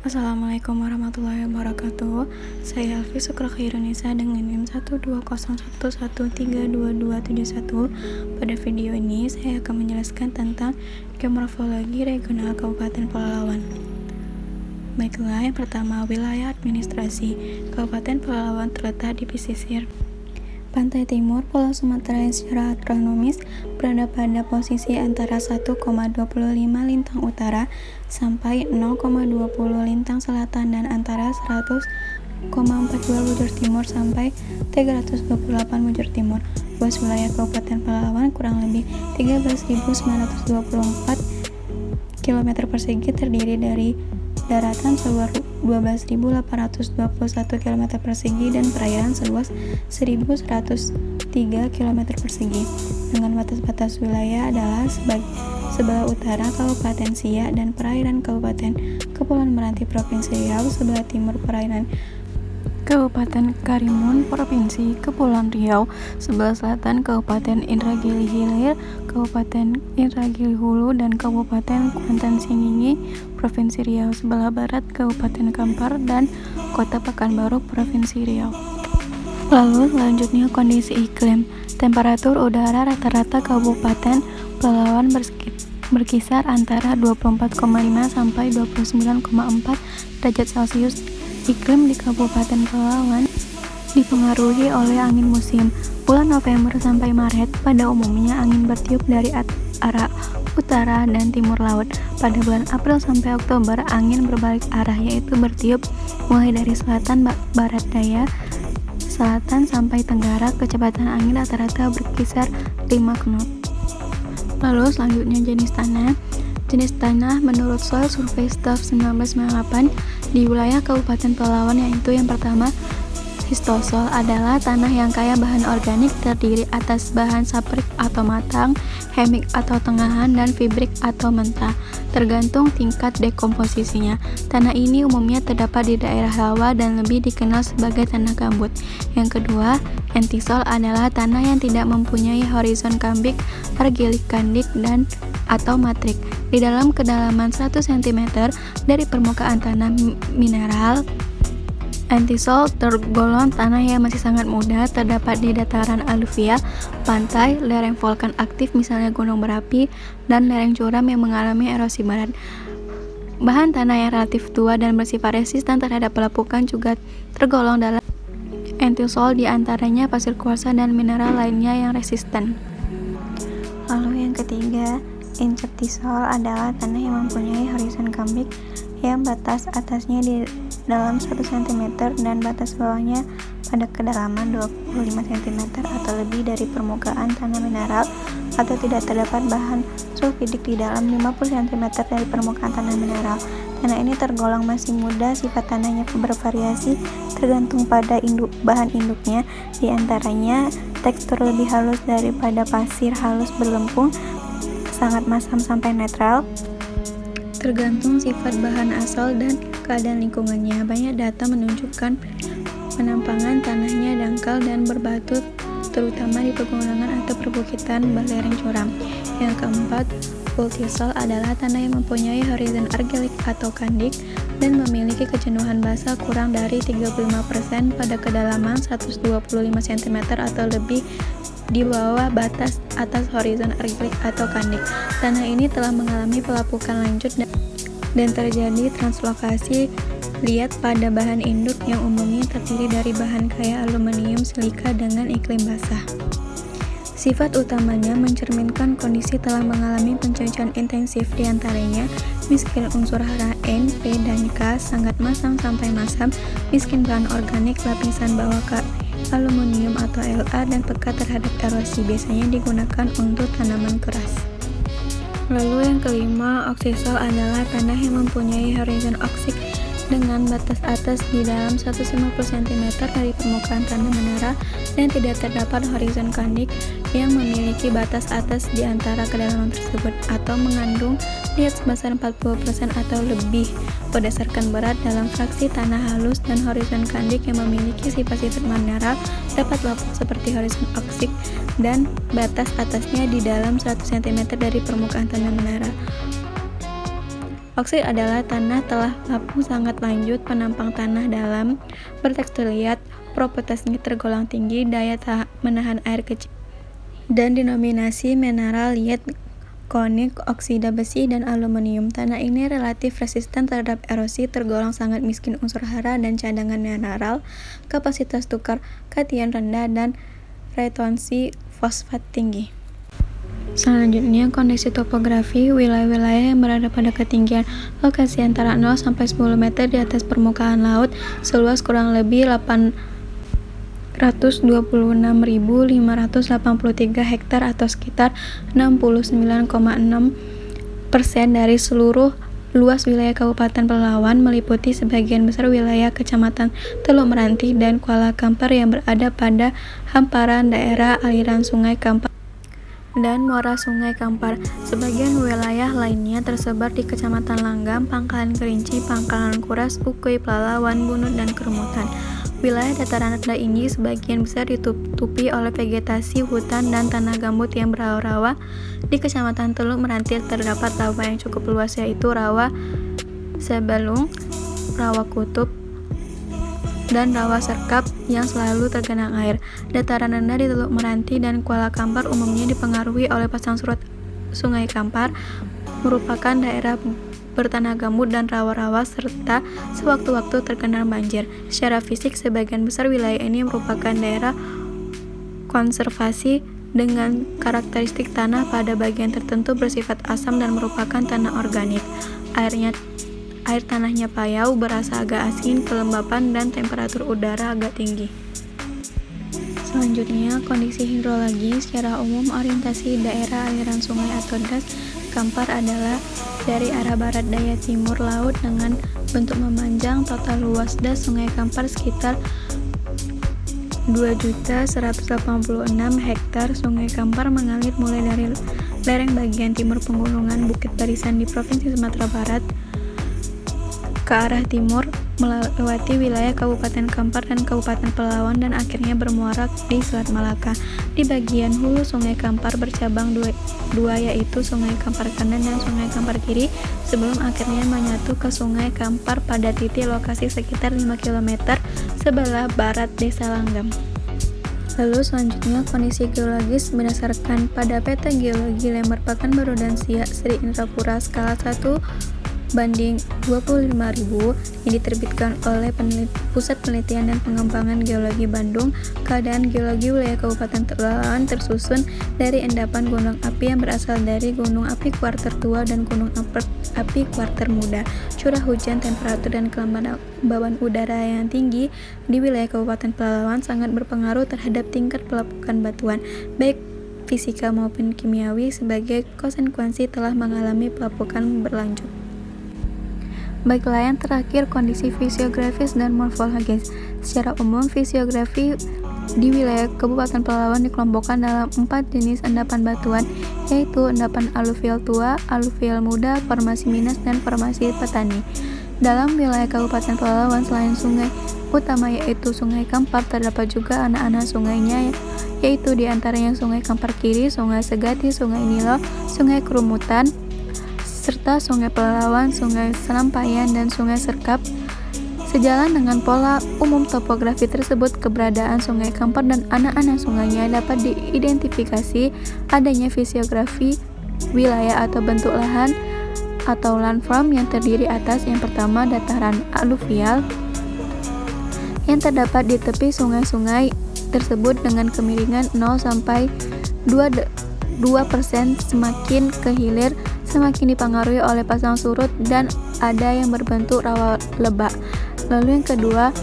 Assalamualaikum warahmatullahi wabarakatuh. Saya Elvi Sukro Khairunisa dengan NIM 12011322271. Pada video ini saya akan menjelaskan tentang geomorfologi regional Kabupaten Pelalawan. Baiklah, yang pertama, wilayah administrasi. Kabupaten Pelalawan terletak di pesisir pantai timur Pulau Sumatera yang secara astronomis berada pada posisi antara 1,25 lintang utara sampai 0,20 lintang selatan dan antara 100,42 bujur timur sampai 328 bujur timur. Luas wilayah Kabupaten Pelalawan kurang lebih 13.924 km persegi, terdiri dari daratan seluas 12.821 km persegi dan perairan seluas 1.103 km persegi. Dengan batas-batas wilayah adalah sebelah utara Kabupaten Siak dan perairan Kabupaten Kepulauan Meranti Provinsi Riau, sebelah timur perairan Kabupaten Karimun Provinsi Kepulauan Riau, sebelah selatan Kabupaten Indragiri Hilir, Kabupaten Indragiri Hulu, dan Kabupaten Kuantan Sengingi Provinsi Riau, sebelah barat Kabupaten Kampar dan Kota Pekanbaru Provinsi Riau. Lalu selanjutnya kondisi iklim. Temperatur udara rata-rata Kabupaten Pelalawan berkisar antara 24,5 sampai 29,4 derajat Celcius. Iklim di Kabupaten Pelalawan dipengaruhi oleh angin musim. Bulan November sampai Maret pada umumnya angin bertiup dari arah utara dan timur laut. Pada bulan April sampai Oktober angin berbalik arah, yaitu bertiup mulai dari selatan barat daya, selatan sampai tenggara. Kecepatan angin rata-rata berkisar 5 knot. Lalu selanjutnya jenis tanah. Jenis tanah menurut Soil Survey Staff 1998 di wilayah Kabupaten Pelalawan, yaitu yang pertama, histosol adalah tanah yang kaya bahan organik, terdiri atas bahan saprik atau matang, hemik atau tengahan, dan fibrik atau mentah, tergantung tingkat dekomposisinya. Tanah ini umumnya terdapat di daerah rawa dan lebih dikenal sebagai tanah gambut. Yang kedua, entisol adalah tanah yang tidak mempunyai horizon kambik, argilik kandik, dan atau matrik. Di dalam kedalaman 100 cm dari permukaan tanah mineral, entisol tergolong tanah yang masih sangat muda, terdapat di dataran aluvial, pantai, lereng volkan aktif misalnya gunung berapi, dan lereng curam yang mengalami erosi berat. Bahan tanah yang relatif tua dan bersifat resisten terhadap pelepukan juga tergolong dalam entisol, di antaranya pasir kuarsa dan mineral lainnya yang resisten. Lalu yang ketiga, incertisol adalah tanah yang mempunyai horizon kambik yang batas atasnya di dalam 1 cm dan batas bawahnya pada kedalaman 25 cm atau lebih dari permukaan tanah mineral, atau tidak terdapat bahan sulfidik di dalam 50 cm dari permukaan tanah mineral. Tanah ini tergolong masih muda, sifat tanahnya bervariasi tergantung pada bahan induknya, di antaranya tekstur lebih halus daripada pasir halus berlempung, sangat masam sampai netral, tergantung sifat bahan asal dan keadaan lingkungannya. Banyak data menunjukkan penampangan tanahnya dangkal dan berbatu, terutama di pegunungan atau perbukitan lereng curam. Yang keempat, multisol adalah tanah yang mempunyai horizon argilik atau kandik dan memiliki kejenuhan basa kurang dari 35% pada kedalaman 125 cm atau lebih di bawah batas atas horizon argilik atau kandik. Tanah ini telah mengalami pelapukan lanjut dan terjadi translokasi liat pada bahan induk yang umumnya terdiri dari bahan kaya aluminium silika dengan iklim basah. Sifat utamanya mencerminkan kondisi telah mengalami pencucian intensif, diantaranya miskin unsur hara N, P, dan K, sangat masam sampai masam, miskin bahan organik, lapisan bawah K, aluminium atau La, dan pekat terhadap erosi, biasanya digunakan untuk tanaman keras. Lalu yang kelima, oksisol adalah tanah yang mempunyai horizon oksik dengan batas atas di dalam 150 cm dari permukaan tanah mineral dan tidak terdapat horizon kandik yang memiliki batas atas di antara kedalaman tersebut, atau mengandung liat sebesar 40% atau lebih berdasarkan berat dalam fraksi tanah halus, dan horizon kandik yang memiliki sifat-sifat mineral dapat lapuk seperti horizon oksik dan batas atasnya di dalam 100 cm dari permukaan tanah mineral. Oksid adalah tanah telah lapung sangat lanjut, penampang tanah dalam, bertekstur liat, propertasnya tergolong tinggi, daya menahan air kecil, dan dinominasi mineral liat, konik, oksida besi, dan aluminium. Tanah ini relatif resisten terhadap erosi, tergolong sangat miskin unsur hara dan cadangan mineral, kapasitas tukar kation rendah, dan retensi fosfat tinggi. Selanjutnya, kondisi topografi wilayah-wilayah yang berada pada ketinggian lokasi antara 0 sampai 10 meter di atas permukaan laut, seluas kurang lebih 826.583 hektar atau sekitar 69,6% dari seluruh luas wilayah Kabupaten Pelalawan, meliputi sebagian besar wilayah Kecamatan Teluk Meranti dan Kuala Kampar yang berada pada hamparan daerah aliran Sungai Kampar dan muara Sungai Kampar. Sebagian wilayah lainnya tersebar di Kecamatan Langgam, Pangkalan Kerinci, Pangkalan Kuras, Ukui, Pelalawan, Bunut, dan Kerumutan. Wilayah dataran rendah ini sebagian besar ditutupi oleh vegetasi hutan dan tanah gambut yang berawa-rawa. Di Kecamatan Teluk Meranti terdapat rawa yang cukup luas, yaitu Rawa Sebelung, Rawa Kutub, dan Rawa Serkap yang selalu tergenang air. Dataran rendah di Teluk Meranti dan Kuala Kampar umumnya dipengaruhi oleh pasang surut Sungai Kampar, merupakan daerah bertanah gambut dan rawa-rawa serta sewaktu-waktu tergenang banjir. Secara fisik, sebagian besar wilayah ini merupakan daerah konservasi dengan karakteristik tanah pada bagian tertentu bersifat asam dan merupakan tanah organik. Air tanahnya payau, berasa agak asin, kelembapan, dan temperatur udara agak tinggi. Selanjutnya, kondisi hidrologi. Secara umum, orientasi daerah aliran sungai atau das Kampar adalah dari arah barat daya timur laut dengan bentuk memanjang. Total luas das Sungai Kampar sekitar 2.186 hektar. Sungai Kampar mengalir mulai dari lereng bagian timur pegunungan Bukit Barisan di Provinsi Sumatera Barat ke arah timur, melewati wilayah Kabupaten Kampar dan Kabupaten Pelalawan, dan akhirnya bermuara di Selat Malaka. Di bagian hulu Sungai Kampar bercabang dua yaitu Sungai Kampar Kanan dan Sungai Kampar Kiri, sebelum akhirnya menyatu ke Sungai Kampar pada titik lokasi sekitar 5 km sebelah barat Desa Langgam. Lalu selanjutnya, kondisi geologis berdasarkan pada peta geologi Lembar Pekanbaru dan Siak Sri Indrapura skala 1:25.000 yang diterbitkan oleh Pusat Penelitian dan Pengembangan Geologi Bandung. Keadaan geologi wilayah Kabupaten Pelalawan tersusun dari endapan gunung api yang berasal dari gunung api kuarter tua dan gunung api kuarter muda. Curah hujan, temperatur, dan kelembaban udara yang tinggi di wilayah Kabupaten Pelalawan sangat berpengaruh terhadap tingkat pelepukan batuan, baik fisika maupun kimiawi. Sebagai konsekuensi telah mengalami pelepukan berlanjut. Baiklah, yang terakhir, kondisi fisiografis dan morfologis. Secara umum, fisiografi di wilayah Kabupaten Pelalawan dikelompokkan dalam 4 jenis endapan batuan, yaitu endapan aluvial tua, aluvial muda, formasi minas, dan formasi petani. Dalam wilayah Kabupaten Pelalawan, selain sungai utama yaitu Sungai Kampar, terdapat juga anak-anak sungainya, yaitu diantaranya Sungai Kampar Kiri, Sungai Segati, Sungai Nilo, Sungai Kerumutan, serta Sungai Pelalawan, Sungai Selampayan, dan Sungai Serkap. Sejalan dengan pola umum topografi tersebut, keberadaan Sungai Kampar dan anak-anak sungainya dapat diidentifikasi adanya fisiografi wilayah atau bentuk lahan atau landform yang terdiri atas yang pertama dataran aluvial yang terdapat di tepi sungai-sungai tersebut dengan kemiringan 0 sampai 2% semakin ke hilir semakin dipengaruhi oleh pasang surut dan ada yang berbentuk rawa lebak. Lalu yang kedua,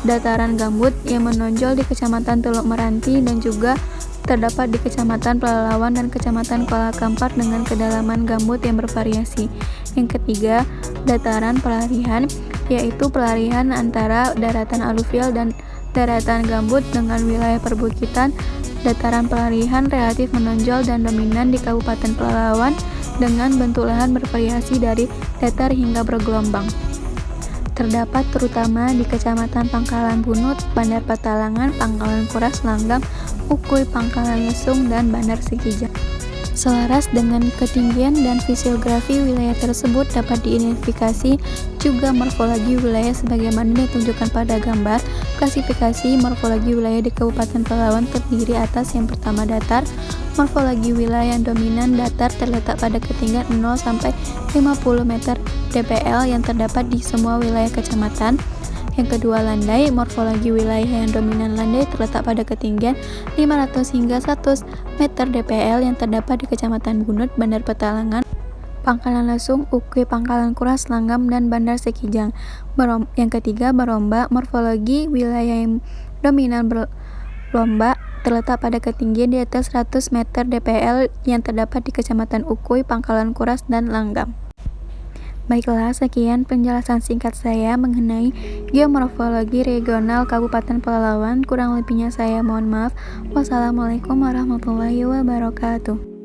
dataran gambut yang menonjol di Kecamatan Teluk Meranti dan juga terdapat di Kecamatan Pelalawan dan Kecamatan Kuala Kampar dengan kedalaman gambut yang bervariasi. Yang ketiga, dataran pelarihan, yaitu pelarihan antara daratan aluvial dan daratan gambut dengan wilayah perbukitan. Dataran pelarihan relatif menonjol dan dominan di Kabupaten Pelalawan dengan bentuk lahan bervariasi dari datar hingga bergelombang. Terdapat terutama di Kecamatan Pangkalan Bunut, Bandar Patalangan, Pangkalan Kuras, Langgam, Ukui, Pangkalan Lesung, dan Bandar Sekijang. Selaras dengan ketinggian dan fisiografi wilayah tersebut dapat diidentifikasi juga morfologi wilayah sebagaimana ditunjukkan pada gambar. Klasifikasi morfologi wilayah di Kabupaten Pelalawan terdiri atas yang pertama datar. Morfologi wilayah yang dominan datar terletak pada ketinggian 0 sampai 50 meter dpl yang terdapat di semua wilayah kecamatan. Yang kedua landai, morfologi wilayah yang dominan landai terletak pada ketinggian 500 hingga 100 meter dpl yang terdapat di Kecamatan Bunut, Bandar Petalangan, Pangkalan Lesung, Ukui, Pangkalan Kuras, Langgam, dan Bandar Sekijang. Yang ketiga beromba, morfologi wilayah yang dominan berlomba terletak pada ketinggian di atas 100 meter dpl yang terdapat di Kecamatan Ukui, Pangkalan Kuras, dan Langgam. Baiklah, sekian penjelasan singkat saya mengenai geomorfologi regional Kabupaten Pelalawan. Kurang lebihnya saya mohon maaf. Wassalamualaikum warahmatullahi wabarakatuh.